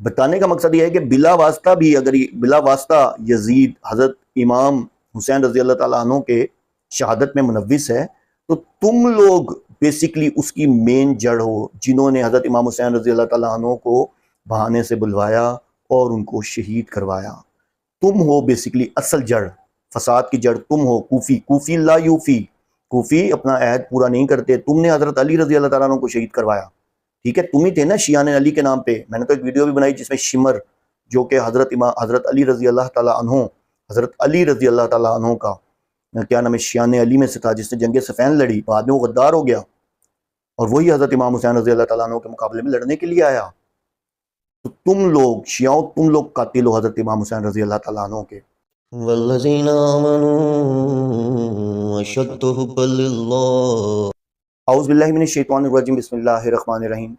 بتانے کا مقصد یہ ہے کہ بلا واسطہ بھی اگر بلا واسطہ یزید حضرت امام حسین رضی اللہ تعالیٰ عنہ کے شہادت میں ملوث ہے، تو تم لوگ بیسیکلی اس کی مین جڑ ہو، جنہوں نے حضرت امام حسین رضی اللہ تعالیٰ عنہ کو بہانے سے بلوایا اور ان کو شہید کروایا۔ تم ہو بیسیکلی اصل جڑ، فساد کی جڑ تم ہو۔ کوفی لا یوفی، کوفی اپنا عہد پورا نہیں کرتے۔ تم نے حضرت علی رضی اللہ تعالیٰ عنہ کو شہید کروایا، ٹھیک ہے؟ تم ہی تھے نا شیعان علی کے نام پہ۔ میں نے تو ایک ویڈیو بھی بنائی جس میں شمر، جو کہ حضرت علی رضی اللہ تعالیٰ عنہ، حضرت علی رضی اللہ تعالیٰ عنہ کا کیا نام ہے، شیعان علی میں سے تھا، جس نے جنگ صفین لڑی، بعد میں وہ غدار ہو گیا اور وہی حضرت امام حسین رضی اللہ تعالیٰ عنہ کے مقابلے میں لڑنے کے لیے آیا۔ تو تم لوگ شیعوں، تم لوگ قاتل ہو حضرت امام حسین رضی اللہ تعالیٰ عنہ کے۔ والذین آمنوا اشد حبا للہ۔ اعوذ باللہ من الشیطان الرجیم، بسم اللہ الرحمن الرحیم۔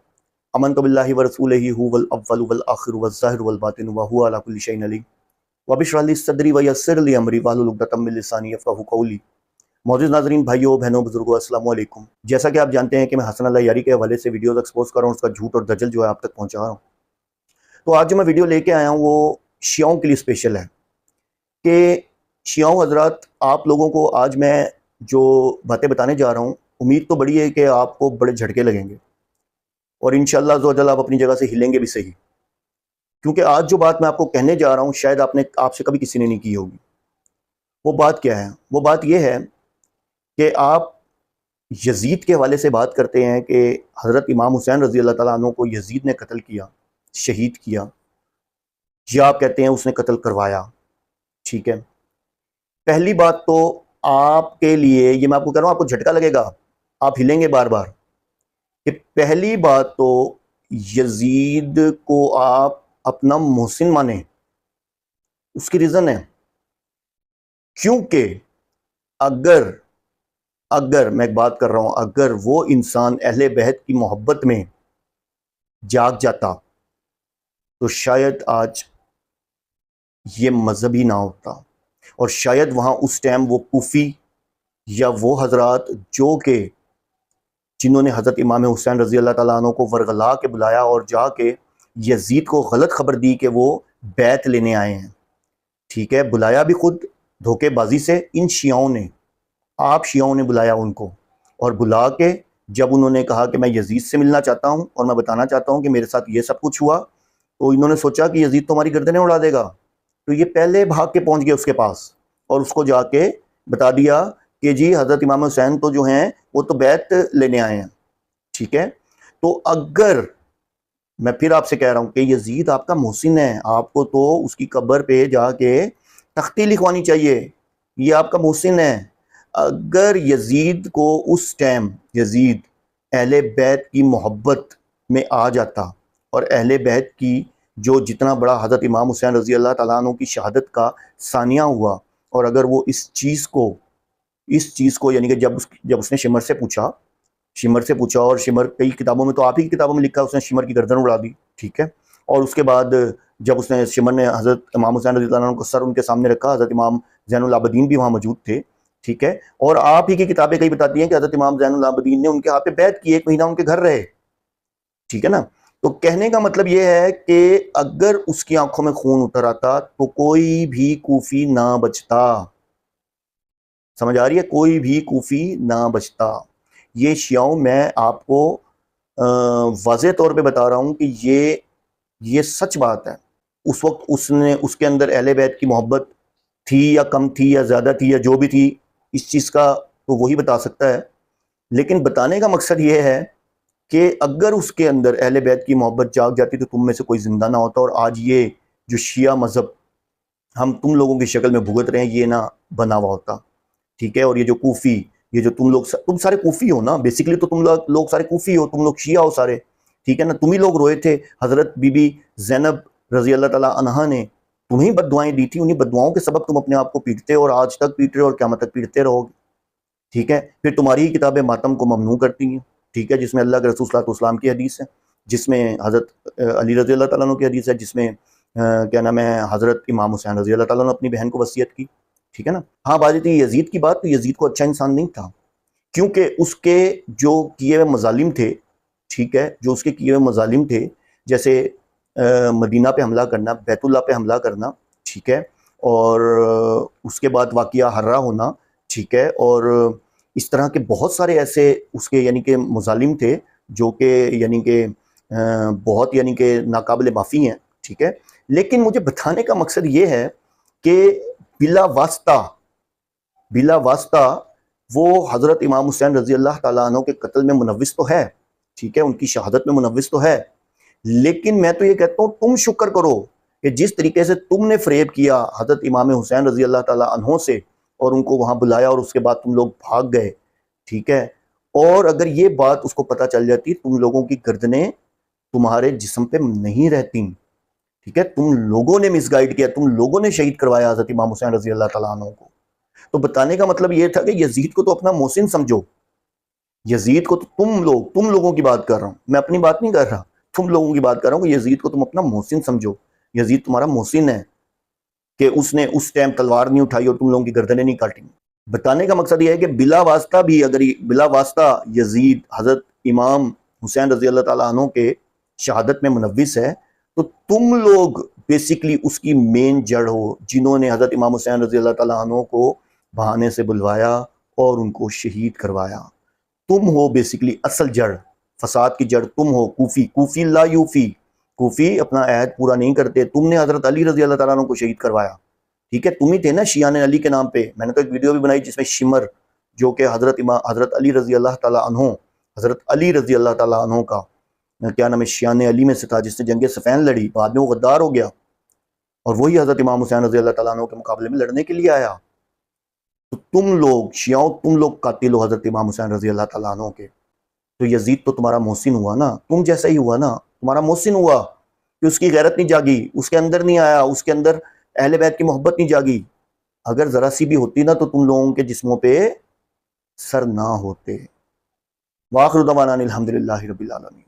امنت باللہ ورسولہ هو الاول والآخر والظاہر والباطن وهو علی کل شیء علیم رب اشرح لی صدری ویسر لی امری واحلل عقدۃ من لسانی یفقہوا قولی۔ معزز ناظرین، بھائیوں بہنوں بزرگوں، السلام علیکم۔ جیسا کہ آپ جانتے ہیں کہ میں حسن اللہ یاری کے حوالے سے ویڈیوز ایکسپوز کر رہا ہوں، اس کا جھوٹ اور دجل جو ہے آپ تک پہنچا رہا ہوں۔ تو آج جو میں ویڈیو لے کے آیا ہوں وہ شیعوں کے لیے اسپیشل ہے کہ شیعوں حضرات، آپ لوگوں کو آج میں جو باتیں بتانے جا رہا ہوں، امید تو بڑی ہے کہ آپ کو بڑے جھٹکے لگیں گے اور انشاءاللہ عز و جل آپ اپنی جگہ سے ہلیں گے بھی صحیح، کیونکہ آج جو بات میں آپ کو کہنے جا رہا ہوں شاید آپ سے کبھی کسی نے نہیں کی ہوگی۔ وہ بات کیا ہے؟ وہ بات یہ ہے کہ آپ یزید کے حوالے سے بات کرتے ہیں کہ حضرت امام حسین رضی اللہ تعالیٰ عنہ کو یزید نے قتل کیا، شہید کیا، یا آپ کہتے ہیں اس نے قتل کروایا، ٹھیک ہے؟ پہلی بات تو آپ کے لیے یہ میں آپ کو کہہ رہا ہوں، آپ کو جھٹکا لگے گا، آپ ہلیں گے بار بار، کہ پہلی بات تو یزید کو آپ اپنا محسن مانیں۔ اس کی ریزن ہے کیونکہ اگر میں ایک بات کر رہا ہوں، اگر وہ انسان اہل بیت کی محبت میں جاگ جاتا تو شاید آج یہ مذہبی نہ ہوتا، اور شاید وہاں اس ٹائم وہ کوفی یا وہ حضرات جو کہ جنہوں نے حضرت امام حسین رضی اللہ تعالیٰ عنہ کو ورغلا کے بلایا اور جا کے یزید کو غلط خبر دی کہ وہ بیعت لینے آئے ہیں، ٹھیک ہے؟ بلایا بھی خود دھوکے بازی سے ان شیعوں نے، آپ شیعوں نے بلایا ان کو، اور بلا کے جب انہوں نے کہا کہ میں یزید سے ملنا چاہتا ہوں اور میں بتانا چاہتا ہوں کہ میرے ساتھ یہ سب کچھ ہوا، تو انہوں نے سوچا کہ یزید تو ہماری گردنیں اڑا دے گا، تو یہ پہلے بھاگ کے پہنچ گئے اس کے پاس اور اس کو جا کے بتا دیا کہ جی حضرت امام حسین تو جو ہیں وہ تو بیعت لینے آئے ہیں، ٹھیک ہے؟ تو اگر میں پھر آپ سے کہہ رہا ہوں کہ یزید آپ کا محسن ہے، آپ کو تو اس کی قبر پہ جا کے تختی لکھوانی چاہیے، یہ آپ کا محسن ہے۔ اگر یزید کو اس ٹائم یزید اہل بیت کی محبت میں آ جاتا اور اہل بیت کی جو جتنا بڑا حضرت امام حسین رضی اللہ تعالیٰ عنہ کی شہادت کا ثانیہ ہوا، اور اگر وہ اس چیز کو یعنی کہ جب اس نے شمر سے پوچھا اور شمر کئی کتابوں میں، تو آپ ہی کی کتابوں میں لکھا اس نے شمر کی گردن اڑا دی، ٹھیک ہے؟ اور اس کے بعد جب شمر نے حضرت امام حسین رضی اللہ عنہ کو سر ان کے سامنے رکھا، حضرت امام زین العابدین بھی وہاں موجود تھے، ٹھیک ہے؟ اور آپ ہی کی کتابیں کئی بتاتی ہیں کہ حضرت امام زین العابدین نے ان کے ہاتھ پہ بیعت کی، 1 مہینہ ان کے گھر رہے، ٹھیک ہے نا؟ تو کہنے کا مطلب یہ ہے کہ اگر اس کی آنکھوں میں خون اتر آتا تو کوئی بھی کوفی نہ بچتا، سمجھ آ رہی ہے؟ کوئی بھی کوفی نہ بچتا۔ یہ شیعوں میں آپ کو واضح طور پہ بتا رہا ہوں کہ یہ سچ بات ہے۔ اس وقت اس کے اندر اہل بیت کی محبت تھی یا کم تھی یا زیادہ تھی یا جو بھی تھی، اس چیز کا تو وہی بتا سکتا ہے، لیکن بتانے کا مقصد یہ ہے کہ اگر اس کے اندر اہل بیت کی محبت جاگ جاتی تو تم میں سے کوئی زندہ نہ ہوتا، اور آج یہ جو شیعہ مذہب ہم تم لوگوں کی شکل میں بھگت رہے ہیں یہ نہ بنا ہوا ہوتا، ٹھیک ہے؟ اور یہ جو کوفی، یہ جو تم سارے کوفی ہو نا، بیسیکلی تو تم لوگ سارے کوفی ہو، تم لوگ شیعہ ہو سارے، ٹھیک ہے نا؟ تم ہی لوگ روئے تھے، حضرت بی بی زینب رضی اللہ تعالیٰ عنہا نے تمہیں بد دعائیں دی تھی، انہی بد دعاؤں کے سبب تم اپنے آپ کو پیٹتے اور آج تک پیٹ رہے اور قیامت تک پیٹتے رہو گے، ٹھیک ہے؟ پھر تمہاری ہی کتابیں ماتم کو ممنوع کرتی ہیں، ٹھیک ہے؟ جس میں اللہ کے رسول صلی اللہ علیہ وسلم کی حدیث ہے، جس میں حضرت علی رضی اللہ تعالیٰ عنہ کی حدیث ہے، جس میں کیا نام ہے حضرت امام حسین رضی اللہ تعالیٰ عنہ اپنی بہن کو وصیت کی، ٹھیک ہے نا؟ ہاں، بات تھی یزید کی بات، تو یزید کو اچھا انسان نہیں تھا، کیونکہ اس کے جو کیے ہوئے مظالم تھے، ٹھیک ہے، جو اس کے کیے ہوئے مظالم تھے، جیسے مدینہ پہ حملہ کرنا، بیت اللہ پہ حملہ کرنا، ٹھیک ہے، اور اس کے بعد واقعہ ہررا ہونا، ٹھیک ہے، اور اس طرح کے بہت سارے ایسے اس کے یعنی کہ مظالم تھے جو کہ یعنی کہ بہت یعنی کہ ناقابل معافی ہیں، ٹھیک ہے۔ لیکن مجھے بتانے کا مقصد یہ ہے کہ بلا واسطہ وہ حضرت امام حسین رضی اللہ تعالیٰ عنہ کے قتل میں ملوث تو ہے، ٹھیک ہے، ان کی شہادت میں ملوث تو ہے، لیکن میں تو یہ کہتا ہوں تم شکر کرو کہ جس طریقے سے تم نے فریب کیا حضرت امام حسین رضی اللہ تعالیٰ عنہ سے اور ان کو وہاں بلایا اور اس کے بعد تم لوگ بھاگ گئے، ٹھیک ہے، اور اگر یہ بات اس کو پتہ چل جاتی تم لوگوں کی گردنیں تمہارے جسم پہ نہیں رہتی، ٹھیک ہے، تم لوگوں نے مس گائیڈ کیا، تم لوگوں نے شہید کروایا حضرت امام حسین رضی اللہ تعالیٰ عنہ کو۔ تو بتانے کا مطلب یہ تھا کہ یزید کو تو اپنا محسن سمجھو، یزید کو تو تم لوگوں کی بات کر رہا ہوں، میں اپنی بات نہیں کر رہا، تم لوگوں کی بات کر رہا ہوں کہ یزید کو تم اپنا محسن سمجھو، یزید تمہارا محسن ہے کہ اس نے اس ٹائم تلوار نہیں اٹھائی اور تم لوگوں کی گردنیں نہیں کاٹی۔ بتانے کا مقصد یہ ہے کہ بلا واسطہ بھی اگر بلا واسطہ یزید حضرت امام حسین رضی اللہ تعالیٰ عنہ کے شہادت میں ملوث ہے تو تم لوگ بیسیکلی اس کی مین جڑ ہو، جنہوں نے حضرت امام حسین رضی اللہ تعالیٰ عنہ کو بہانے سے بلوایا اور ان کو شہید کروایا۔ تم ہو بیسیکلی اصل جڑ، فساد کی جڑ تم ہو۔ کوفی لا یوفی، کوفی اپنا عہد پورا نہیں کرتے، تم نے حضرت علی رضی اللہ تعالیٰ عنہ کو شہید کروایا، ٹھیک ہے، تم ہی تھے نا شیعان علی کے نام پہ۔ میں نے تو ایک ویڈیو بھی بنائی جس میں شمر جو کہ حضرت علی رضی اللہ تعالیٰ عنہ کا کیا نام ہے، شیعان علی میں سے تھا، جس نے جنگ صفین لڑی، بعد میں وہ غدار ہو گیا اور وہی حضرت امام حسین رضی اللہ تعالیٰ عنہ کے مقابلے میں لڑنے کے لیے آیا۔ تو تم لوگ شیعوں، تم لوگ قاتل ہو حضرت امام حسین رضی اللہ تعالیٰ عنہ کے۔ تو یزید تو تمہارا محسن ہوا نا، تم جیسا ہی ہوا نا، تمہارا محسن ہوا کہ اس کی غیرت نہیں جاگی، اس کے اندر نہیں آیا، اس کے اندر اہل بیت کی محبت نہیں جاگی۔ اگر ذرا سی بھی ہوتی نا تو تم لوگوں کے جسموں پہ سر نہ ہوتے۔ وآخر دعوانا الحمدللہ رب العالمین۔